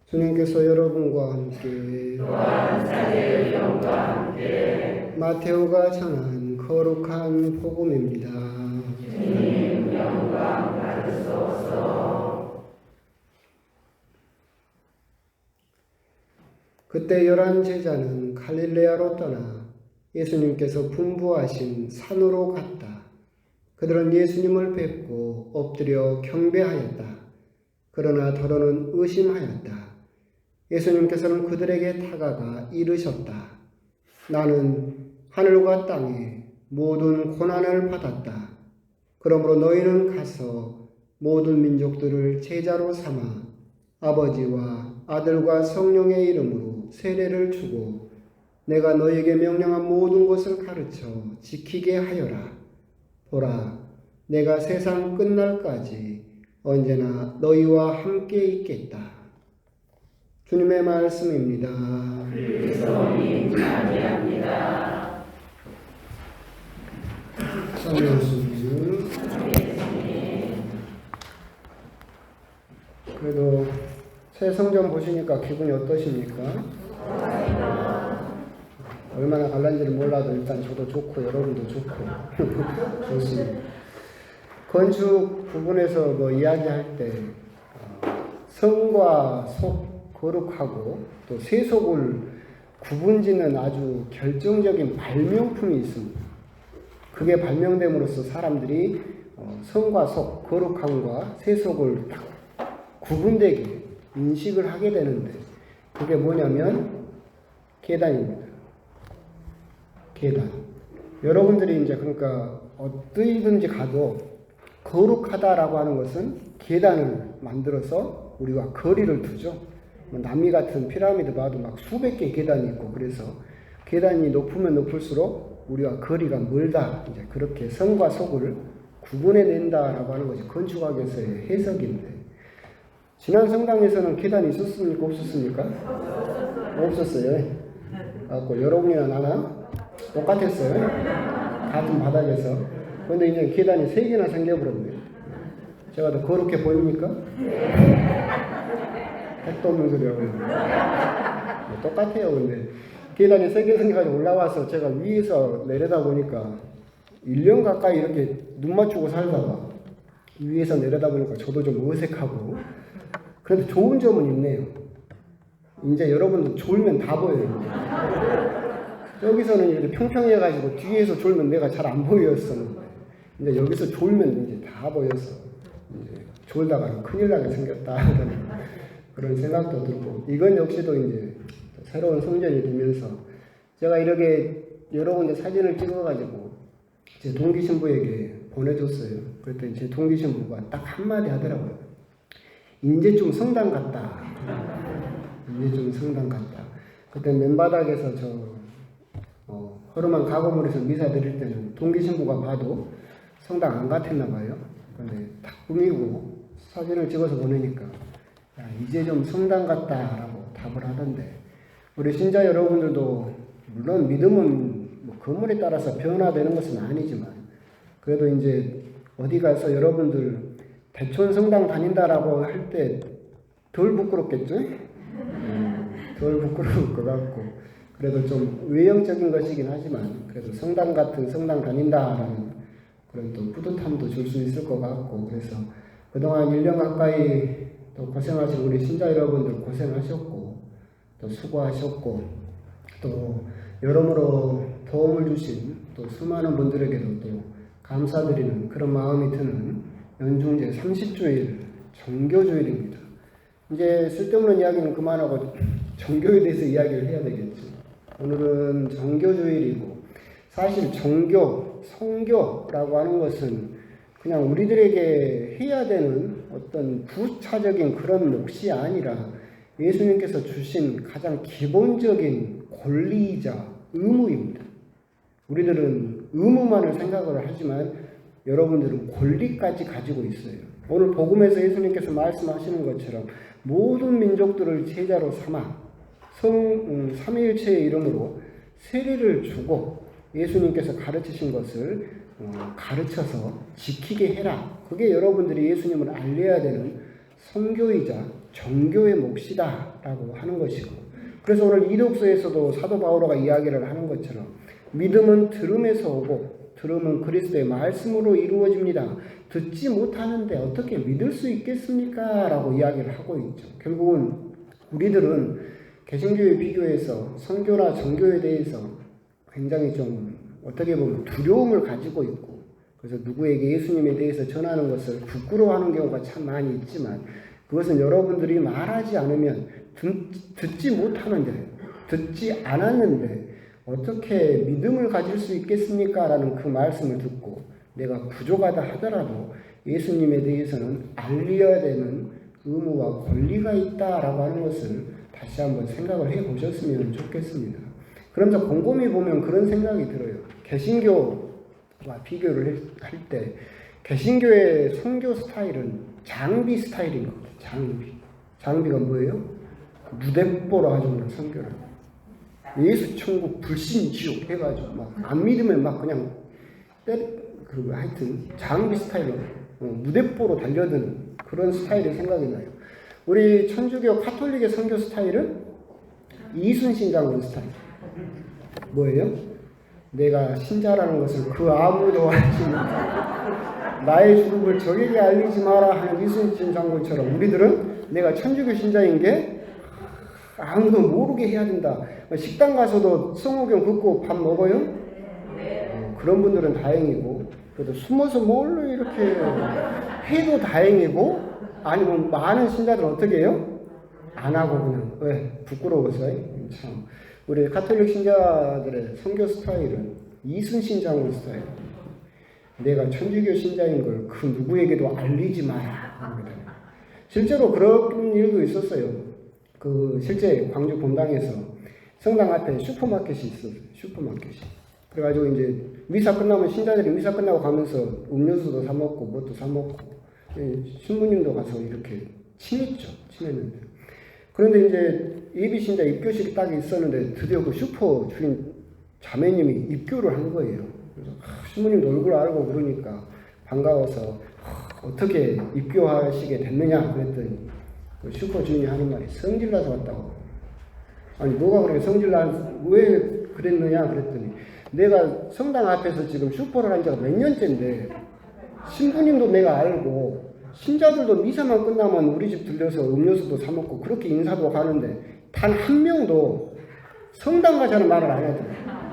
주님께서 여러분과 함께 또한 사제의 영과 함께 마테오가 전한 거룩한 복음입니다. 주님 영광 받으소서. 그때 11제자는 갈릴레아로 떠나 예수님께서 분부하신 산으로 갔다. 그들은 예수님을 뵙고 엎드려 경배하였다. 그러나 더러는 의심하였다. 예수님께서는 그들에게 다가가 이르셨다. 나는 하늘과 땅에 모든 고난을 받았다. 그러므로 너희는 가서 모든 민족들을 제자로 삼아 아버지와 아들과 성령의 이름으로 세례를 주고 내가 너희에게 명령한 모든 것을 가르쳐 지키게 하여라. 보라, 내가 세상 끝날까지 언제나 너희와 함께 있겠다. 주님의 말씀입니다. 그리스도님 찬양합니다. 성령수님. 그래도 새 성전 보시니까 기분이 어떠십니까? 얼마나 갈란지를 몰라도 일단 저도 좋고 여러분도 좋고 좋습니다. 건축 부분에서 뭐 이야기할 때 성과 속 거룩하고 또 세속을 구분짓는 아주 결정적인 발명품이 있습니다. 그게 발명됨으로써 사람들이 성과 속, 거룩함과 세속을 딱 구분되게 인식을 하게 되는데 그게 뭐냐면 계단입니다. 계단. 여러분들이 이제 그러니까 어디든지 가도 거룩하다라고 하는 것은 계단을 만들어서 우리가 거리를 두죠. 남미 같은 피라미드 봐도 막 수백 개의 계단이 있고 그래서 계단이 높으면 높을수록 우리가 거리가 멀다. 이제 그렇게 성과 속을 구분해낸다라고 하는 것이 건축학에서의 해석인데 지난 성당에서는 계단이 있었습니까? 없었습니까? 없었어요. 갖고 여러분이나 나나 똑같았어요. 같은 바닥에서. 그런데 이제 계단이 3개나 생겨버렸네요. 제가 더 거룩해 보입니까? 택도 없는 소리하고 똑같아요. 근데 계단이 3개 생겨가지고 올라와서 제가 위에서 내려다 보니까 1년 가까이 이렇게 눈 맞추고 살다가 위에서 내려다 보니까 저도 좀 어색하고 그런데 좋은 점은 있네요. 이제 여러분도 졸면 다 보여요. 여기서는 이렇게 평평해가지고 뒤에서 졸면 내가 잘 안 보였었는데 근데 여기서 졸면 이제 다 보여서 이제 졸다가 큰일 나게 생겼다 그런 생각도 들고 이건 역시도 이제 새로운 성전이 되면서 제가 이렇게 여러 군데 사진을 찍어가지고 제 동기 신부에게 보내줬어요. 그랬더니 제 동기 신부가 딱 한마디 하더라고요. 이제 좀 성당 같다. 이제 좀 성당 같다. 그때 맨바닥에서 허름한 가구물에서 미사 드릴 때는 동기 신부가 봐도 성당 안 같았나 봐요. 근데 딱 꾸미고 사진을 찍어서 보내니까 야, 이제 좀 성당 같다라고 답을 하던데 우리 신자 여러분들도 물론 믿음은 뭐 건물에 따라서 변화되는 것은 아니지만 그래도 이제 어디 가서 여러분들 대촌 성당 다닌다라고 할 때 덜 부끄럽겠죠? 덜 부끄러울 것 같고 그래도 좀 외형적인 것이긴 하지만 그래도 성당 같은 성당 다닌다라는 그런 또 뿌듯함도 줄 수 있을 것 같고 그래서 그동안 1년 가까이 또 고생하신 우리 신자 여러분들 고생하셨고 또 수고하셨고 또 여러모로 도움을 주신 또 수많은 분들에게도 또 감사드리는 그런 마음이 드는 연중제 30주일 정교주일입니다. 이제 쓸데없는 이야기는 그만하고 정교에 대해서 이야기를 해야 되겠죠. 오늘은 정교주일이고 사실 정교, 성교라고 하는 것은 그냥 우리들에게 해야 되는 어떤 부차적인 그런 몫이 아니라 예수님께서 주신 가장 기본적인 권리이자 의무입니다. 우리들은 의무만을 생각을 하지만 여러분들은 권리까지 가지고 있어요. 오늘 복음에서 예수님께서 말씀하시는 것처럼 모든 민족들을 제자로 삼아 삼위일체의 이름으로 세례를 주고 예수님께서 가르치신 것을 가르쳐서 지키게 해라. 그게 여러분들이 예수님을 알려야 되는 선교이자 정교의 몫이다 라고 하는 것이고, 그래서 오늘 이독서에서도 사도 바오로가 이야기를 하는 것처럼 믿음은 들음에서 오고 들음은 그리스도의 말씀으로 이루어집니다. 듣지 못하는데 어떻게 믿을 수 있겠습니까? 라고 이야기를 하고 있죠. 결국은 우리들은 개신교에 비교해서 선교나 정교에 대해서 굉장히 좀 어떻게 보면 두려움을 가지고 있고, 그래서 누구에게 예수님에 대해서 전하는 것을 부끄러워하는 경우가 참 많이 있지만, 그것은 여러분들이 말하지 않으면 듣지 못하는데, 듣지 않았는데 어떻게 믿음을 가질 수 있겠습니까? 라는 그 말씀을 듣고 내가 부족하다 하더라도 예수님에 대해서는 알려야 되는 의무와 권리가 있다라고 하는 것을 다시 한번 생각을 해 보셨으면 좋겠습니다. 그러면서 곰곰이 보면 그런 생각이 들어요. 개신교와 비교를 할 때 개신교의 선교 스타일은 장비 스타일인 것 같아요. 장비가 뭐예요? 무대뽀로 하죠. 그냥 선교를. 예수 천국 불신 지옥 해가지고 막 안 믿으면 막 그냥 하여튼 장비 스타일로 무대뽀로 달려드는 그런 스타일의 생각이 나요. 우리 천주교 카톨릭의 선교 스타일은 이순신 장군 스타일. 뭐예요? 내가 신자라는 것을 그 아무도 알지 못하고 나의 죽음을 적에게 알리지 마라 하는 이순신 장군처럼 우리들은 내가 천주교 신자인 게 아무도 모르게 해야 된다. 식당 가서도 성호경 긋고 밥 먹어요? 그런 분들은 다행이고, 그래도 숨어서 뭘로 이렇게 해도 다행이고, 아니면 많은 신자들은 어떻게 해요? 안 하고 그냥 왜? 부끄러워서. 참 우리 가톨릭 신자들의 선교 스타일은 이순신 장군 스타일. 내가 천주교 신자인 걸 그 누구에게도 알리지 마라. 실제로 그런 일도 있었어요. 실제 광주 본당에서 성당 앞에 슈퍼마켓이 있었어요. 슈퍼마켓이. 그래가지고 이제 미사 끝나면 신자들이 미사 끝나고 가면서 음료수도 사 먹고 뭣도 사 먹고, 신부님도 가서 이렇게 친했는데, 그런데 이제 예비 신자 입교식이 딱 있었는데 드디어 그 슈퍼 주인 자매님이 입교를 한 거예요. 그래서 신부님도 얼굴 알고 그러니까 반가워서 어떻게 입교하시게 됐느냐 그랬더니 그 슈퍼 주인이 하는 말이 성질나서 왔다고. 아니 뭐가 그렇게 성질나 왜 그랬느냐 그랬더니 내가 성당 앞에서 지금 슈퍼를 한 지가 몇 년째인데 신부님도 내가 알고 신자들도 미사만 끝나면 우리 집 들려서 음료수도 사 먹고 그렇게 인사도 가는데 단 한 명도 성당 가자는 말을 안 하더라고요.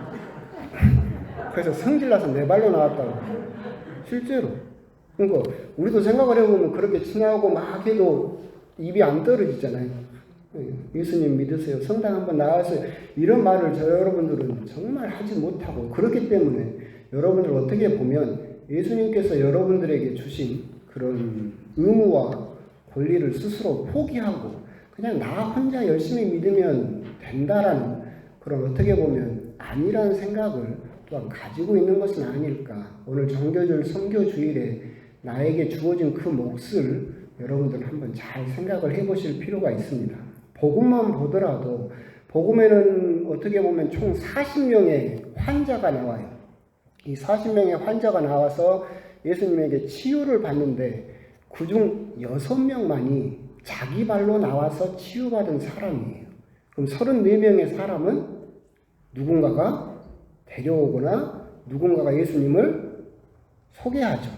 그래서 성질나서 내 발로 나왔다고. 실제로. 그러니까 우리도 생각을 해보면 그렇게 친하고 막 해도 입이 안 떨어지잖아요. 예수님 믿으세요. 성당 한번 나와서 이런 말을 저 여러분들은 정말 하지 못하고, 그렇기 때문에 여러분들 어떻게 보면 예수님께서 여러분들에게 주신 그런 의무와 권리를 스스로 포기하고 그냥 나 혼자 열심히 믿으면 된다라는 그런 어떻게 보면 아니라는 생각을 또한 가지고 있는 것은 아닐까. 오늘 정교절 선교주일에 나에게 주어진 그 몫을 여러분들 한번 잘 생각을 해보실 필요가 있습니다. 복음만 보더라도 복음에는 어떻게 보면 총 40명의 환자가 나와요. 이 40명의 환자가 나와서 예수님에게 치유를 받는데 그중 6명만이 자기 발로 나와서 치유받은 사람이에요. 그럼 34명의 사람은 누군가가 데려오거나 누군가가 예수님을 소개하죠.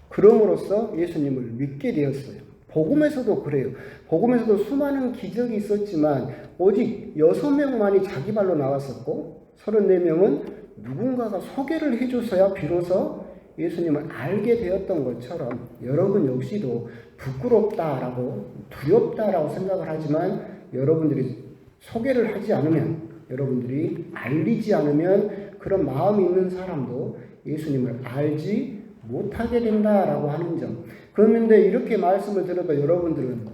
그럼으로써 예수님을 믿게 되었어요. 복음에서도 그래요. 복음에서도 수많은 기적이 있었지만 오직 6명만이 자기 발로 나왔었고 34명은 누군가가 소개를 해줘서야 비로소 예수님을 알게 되었던 것처럼 여러분 역시도 부끄럽다라고 두렵다라고 생각을 하지만 여러분들이 소개를 하지 않으면, 여러분들이 알리지 않으면 그런 마음이 있는 사람도 예수님을 알지 못하게 된다라고 하는 점. 그런데 이렇게 말씀을 들어도 여러분들은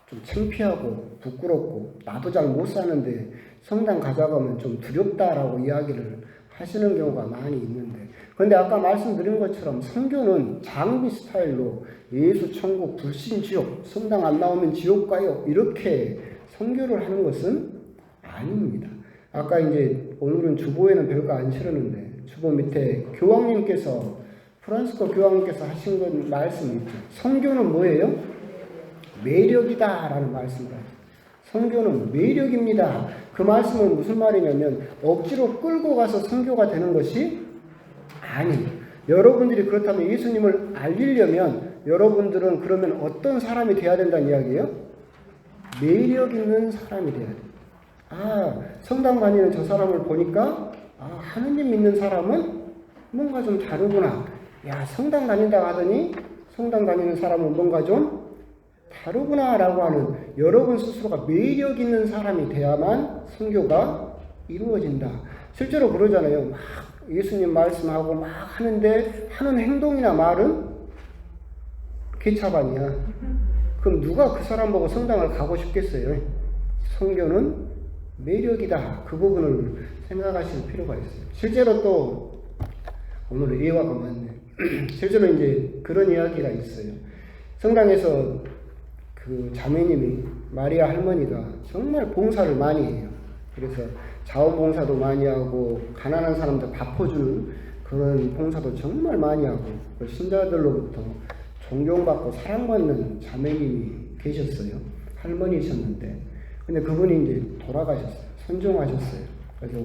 좀 창피하고 부끄럽고 나도 잘 못 사는데 성당 가자고 하면 좀 두렵다라고 이야기를 하시는 경우가 많이 있는데, 그런데 아까 말씀드린 것처럼 선교는 장비 스타일로 예수 천국 불신 지옥, 성당 안 나오면 지옥 가요 이렇게 선교를 하는 것은 아닙니다. 아까 이제 오늘은 주보에는 별거 안 실었는데 주보 밑에 교황님께서 프란스코 교황님께서 하신 건 말씀이 있죠. 선교는 뭐예요? 매력이다라는 말씀을 하죠. 선교는 매력입니다. 그 말씀은 무슨 말이냐면 억지로 끌고 가서 선교가 되는 것이 아니에요. 여러분들이 그렇다면 예수님을 알리려면 여러분들은 그러면 어떤 사람이 돼야 된다는 이야기예요? 매력 있는 사람이 돼야 돼요. 아, 성당 다니는 저 사람을 보니까 하느님 믿는 사람은 뭔가 좀 다르구나. 야, 성당 다닌다고 하더니 성당 다니는 사람은 뭔가 좀 다르구나 라고 하는 여러분 스스로가 매력 있는 사람이 돼야만 선교가 이루어진다. 실제로 그러잖아요. 막 예수님 말씀하고 막 하는데 하는 행동이나 말은 개차반이야. 그럼 누가 그 사람 보고 성당을 가고 싶겠어요? 선교는 매력이다. 그 부분을 생각하실 필요가 있어요. 실제로 또 오늘 예화가 많네. 실제로 이제 그런 이야기가 있어요. 성당에서 그 자매님이 마리아 할머니가 정말 봉사를 많이 해요. 그래서 자원봉사도 많이 하고 가난한 사람들 밥 퍼주는 그런 봉사도 정말 많이 하고 신자들로부터 존경받고 사랑받는 자매님이 계셨어요. 할머니셨는데 근데 그분이 이제 돌아가셨어요. 선종하셨어요. 그래서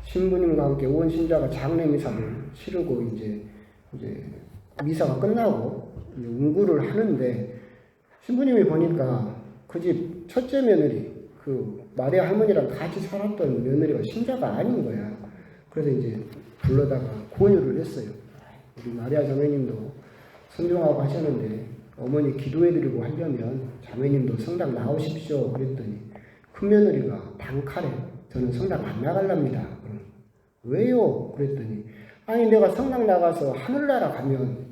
신부님과 함께 온 신자가 장례 미사를 치르고 이제 미사가 끝나고 이제 운구를 하는데 신부님이 보니까 그 집 첫째 며느리 그 마리아 할머니랑 같이 살았던 며느리가 신자가 아닌 거야. 그래서 이제 불러다가 권유를 했어요. 우리 마리아 자매님도 선종하고 하셨는데 어머니 기도해드리고 하려면 자매님도 성당 나오십시오. 그랬더니 큰 며느리가 단칼에 저는 성당 안 나갈랍니다. 왜요? 그랬더니 아니 내가 성당 나가서 하늘나라 가면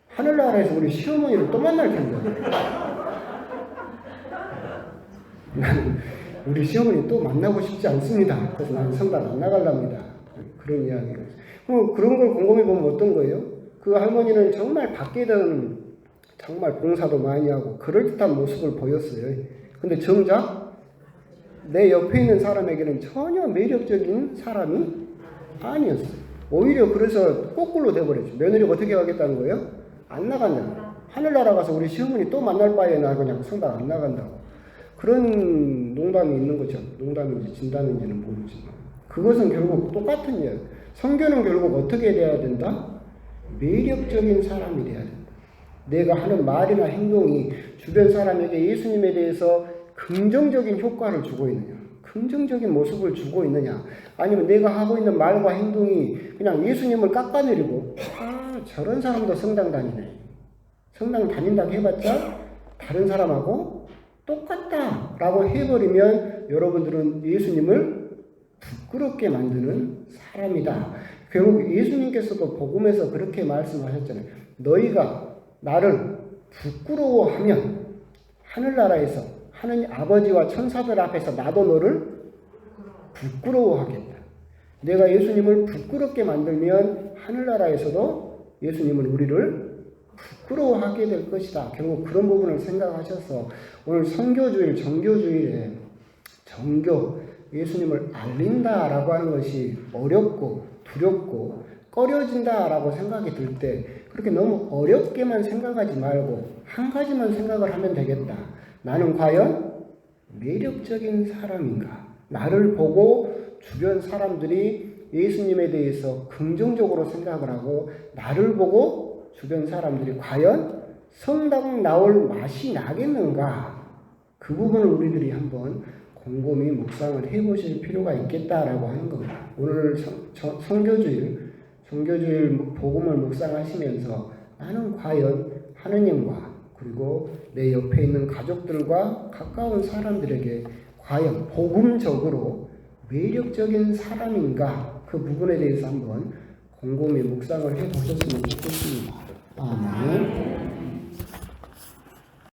하늘나라에서 우리 시어머니를 또 만날 텐데 나는 우리 시어머니 또 만나고 싶지 않습니다. 그래서 나는 성당 안 나갈랍니다. 그런 이야기가 있어요. 그럼 그런 걸 곰곰이 보면 어떤 거예요? 그 할머니는 정말 밖에는 정말 봉사도 많이 하고 그럴듯한 모습을 보였어요. 근데 정작 내 옆에 있는 사람에게는 전혀 매력적인 사람이 아니었어요. 오히려 그래서 거꾸로 돼버렸죠. 며느리가 어떻게 하겠다는 거예요? 안 나간다. 하늘나라 가서 우리 시어머니 또 만날 바에 나 그냥 성당 안 나간다고. 그런 농담이 있는 거죠. 농담인지 진담인지는 모르지만 그것은 결국 똑같은 이야기. 선교는 결국 어떻게 돼야 된다? 매력적인 사람이 돼야 된다. 내가 하는 말이나 행동이 주변 사람에게 예수님에 대해서 긍정적인 효과를 주고 있느냐, 긍정적인 모습을 주고 있느냐, 아니면 내가 하고 있는 말과 행동이 그냥 예수님을 깎아내리고 저런 사람도 성당 다니네, 성당 다닌다고 해봤자 다른 사람하고 똑같다 라고 해버리면 여러분들은 예수님을 부끄럽게 만드는 사람이다. 결국 예수님께서도 복음에서 그렇게 말씀하셨잖아요. 너희가 나를 부끄러워하면 하늘나라에서 하느님 아버지와 천사들 앞에서 나도 너를 부끄러워하겠다. 내가 예수님을 부끄럽게 만들면 하늘나라에서도 예수님은 우리를 부끄러워하게 될 것이다. 결국 그런 부분을 생각하셔서 오늘 선교주일, 정교주일에 정교, 예수님을 알린다라고 하는 것이 어렵고 두렵고 꺼려진다라고 생각이 들 때 그렇게 너무 어렵게만 생각하지 말고 한 가지만 생각을 하면 되겠다. 나는 과연 매력적인 사람인가? 나를 보고 주변 사람들이 예수님에 대해서 긍정적으로 생각을 하고 나를 보고 주변 사람들이 과연 성당 나올 맛이 나겠는가? 그 부분을 우리들이 한번 곰곰이 묵상을 해보실 필요가 있겠다라고 하는 겁니다. 오늘 선교주일 복음을 묵상하시면서 나는 과연 하느님과 그리고 내 옆에 있는 가족들과 가까운 사람들에게 과연 복음적으로 매력적인 사람인가? 그 부분에 대해서 한번 곰곰이 묵상을 해보셨으면 좋겠습니다. 아멘.